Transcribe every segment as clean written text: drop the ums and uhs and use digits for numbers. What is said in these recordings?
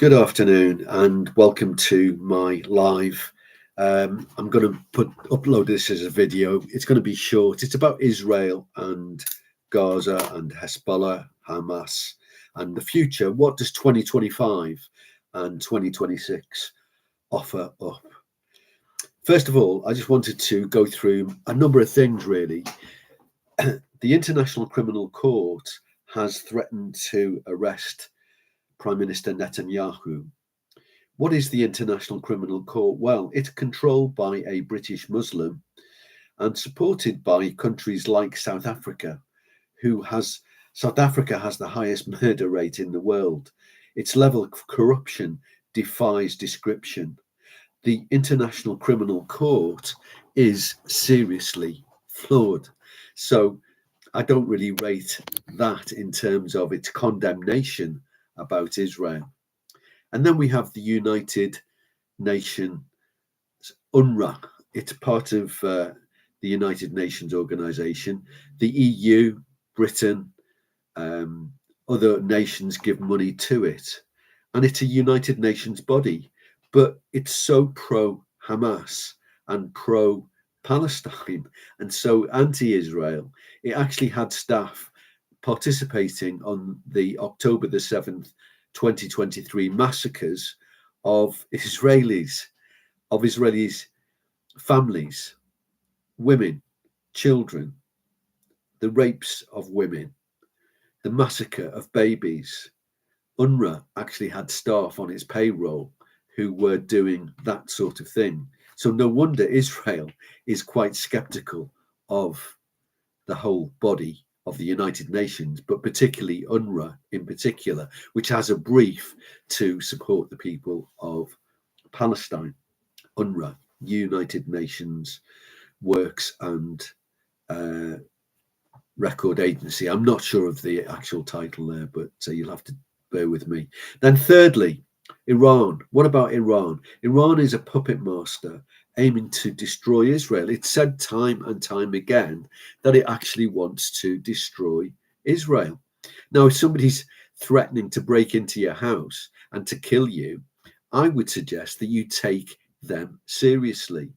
Good afternoon and welcome to my live. I'm going to upload this as a video. It's going to be short. It's about Israel and Gaza and Hezbollah, Hamas, and the future. What does 2025 and 2026 offer up? First of all, I just wanted to go through a number of things, really. The International Criminal Court has threatened to arrest Prime Minister Netanyahu. What is the International Criminal Court? Well, it's controlled by a British Muslim and supported by countries like South Africa, South Africa has the highest murder rate in the world. Its level of corruption defies description. The International Criminal Court is seriously flawed. So I don't really rate that in terms of its condemnation about Israel. And then we have the United Nations, UNRWA. It's part of the United Nations organization. The EU, Britain, other nations give money to it. And it's a United Nations body, but it's so pro-Hamas and pro-Palestine and so anti-Israel. It actually had staff participating on the October the 7th, 2023 massacres of Israeli families, women, children, the rapes of women, the massacre of babies. UNRWA actually had staff on its payroll who were doing that sort of thing. So no wonder Israel is quite skeptical of the whole body of the United Nations, but particularly UNRWA in particular, which has a brief to support the people of Palestine. UNRWA, United Nations Works and Record Agency. I'm not sure of the actual title there, but you'll have to bear with me. Then thirdly, Iran. What about Iran? Iran is a puppet master aiming to destroy Israel. It's said time and time again that it actually wants to destroy Israel. Now, if somebody's threatening to break into your house and to kill you, I would suggest that you take them seriously.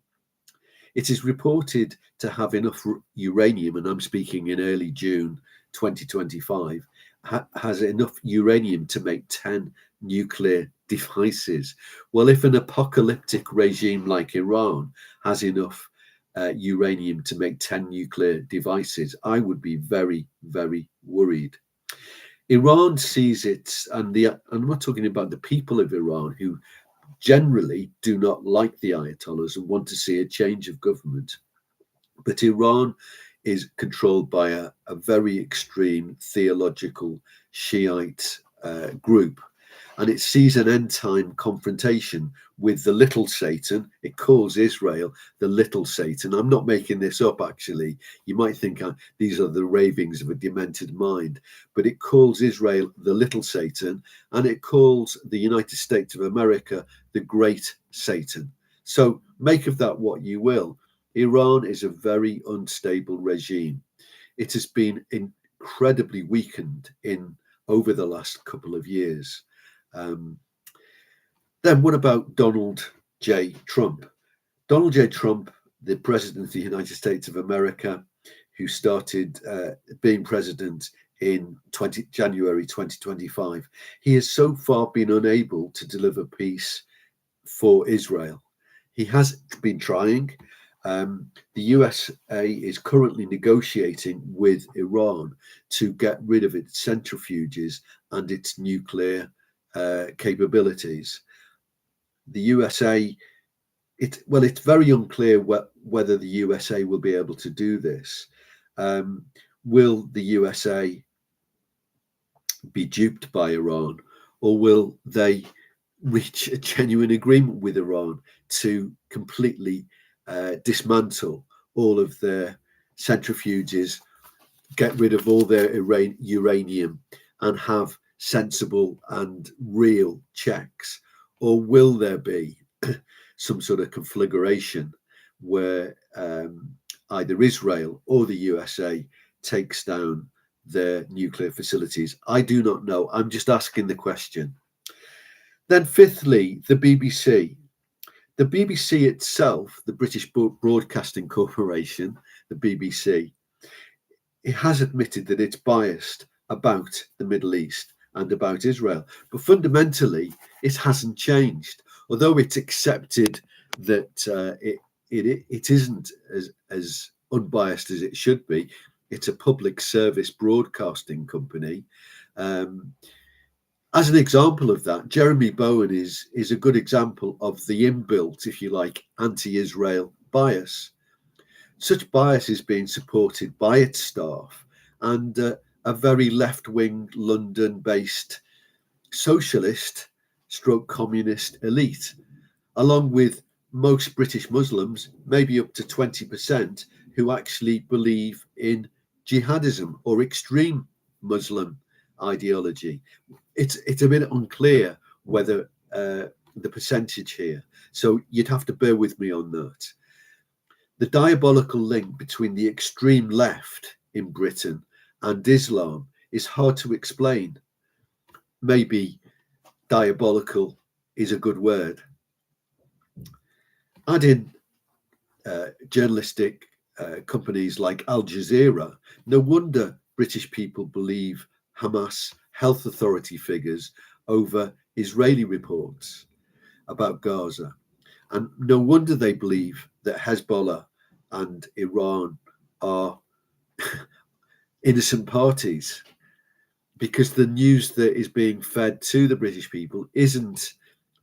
It is reported to have enough uranium, and I'm speaking in early June 2025, has enough uranium to make 10 nuclear devices. Well, if an apocalyptic regime like Iran has enough uranium to make 10 nuclear devices, I would be very, very worried. Iran sees it, and I'm not talking about the people of Iran who generally do not like the Ayatollahs and want to see a change of government. But Iran is controlled by a very extreme theological Shiite group, and it sees an end-time confrontation with the little Satan. It calls Israel the little Satan. I'm not making this up, actually. You might think these are the ravings of a demented mind, but it calls Israel the little Satan, and it calls the United States of America the great Satan. So make of that what you will. Iran is a very unstable regime. It has been incredibly weakened over the last couple of years. Then what about Donald J. Trump? Donald J. Trump, the president of the United States of America, who started being president in January 2025, he has so far been unable to deliver peace for Israel. He has been trying. The USA is currently negotiating with Iran to get rid of its centrifuges and its nuclear capabilities. The USA, it's very unclear whether the USA will be able to do this. Will the USA be duped by Iran, or will they reach a genuine agreement with Iran to completely dismantle all of their centrifuges, get rid of all their uranium, and have sensible and real checks? Or will there be some sort of conflagration where either Israel or the USA takes down their nuclear facilities? I do not know. I'm just asking the question. Then fifthly, the BBC. The BBC itself, the British Broadcasting Corporation, the BBC, it has admitted that it's biased about the Middle East and about Israel. But fundamentally, it hasn't changed. Although it's accepted that it isn't as unbiased as it should be, it's a public service broadcasting company. As an example of that, Jeremy Bowen is a good example of the inbuilt, if you like, anti-Israel bias. Such bias is being supported by its staff and a very left-wing London-based socialist stroke communist elite, along with most British Muslims, maybe up to 20%, who actually believe in jihadism or extreme Muslim ideology. It's a bit unclear whether the percentage here, so you'd have to bear with me on that. The diabolical link between the extreme left in Britain and Islam is hard to explain. Maybe diabolical is a good word. Add in journalistic companies like Al Jazeera. No wonder British people believe Hamas health authority figures over Israeli reports about Gaza. And no wonder they believe that Hezbollah and Iran are innocent parties, because the news that is being fed to the British people isn't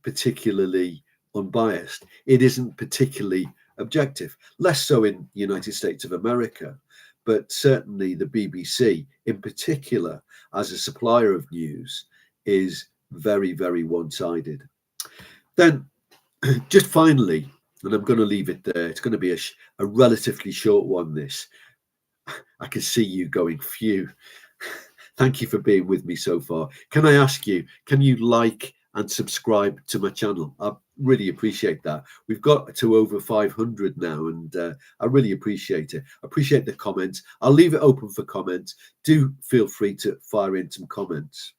particularly unbiased. It isn't particularly objective, less so in the United States of America, but certainly the BBC in particular, as a supplier of news, is very, very one-sided. Then just finally, and I'm going to leave it there, it's going to be a relatively short one, this. I can see you going, phew. Thank you for being with me so far. Can I ask you, can you like and subscribe to my channel? I really appreciate that. We've got to over 500 now, and I really appreciate it. I appreciate the comments. I'll leave it open for comments. Do feel free to fire in some comments.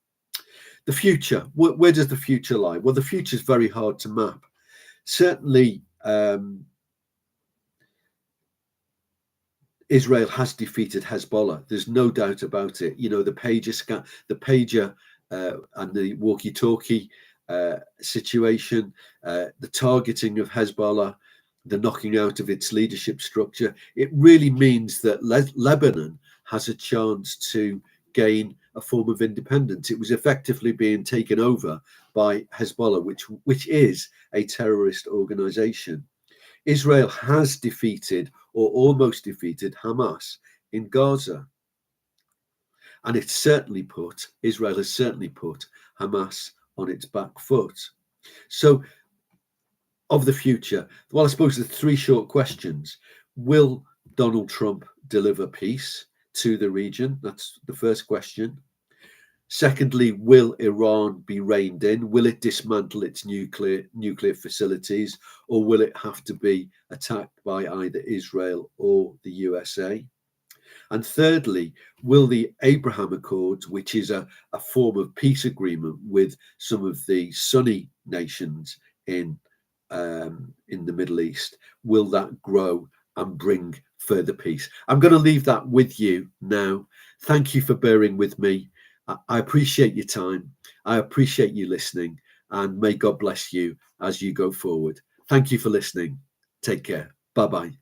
The future, where does the future lie? Well, the future is very hard to map. Certainly, Israel has defeated Hezbollah. There's no doubt about it. You know, the pager and the walkie-talkie situation, the targeting of Hezbollah, the knocking out of its leadership structure. It really means that Lebanon has a chance to gain a form of independence. It was effectively being taken over by Hezbollah, which is a terrorist organization. Israel has defeated or almost defeated Hamas in Gaza. And Israel has certainly put Hamas on its back foot. So of the future, well, I suppose the three short questions. Will Donald Trump deliver peace to the region? That's the first question. Secondly, will Iran be reined in? Will it dismantle its nuclear facilities, or will it have to be attacked by either Israel or the USA? And thirdly, will the Abraham Accords, which is a form of peace agreement with some of the Sunni nations in the Middle East, will that grow and bring further peace? I'm going to leave that with you now. Thank you for bearing with me. I appreciate your time. I appreciate you listening, and may God bless you as you go forward. Thank you for listening. Take care. Bye-bye.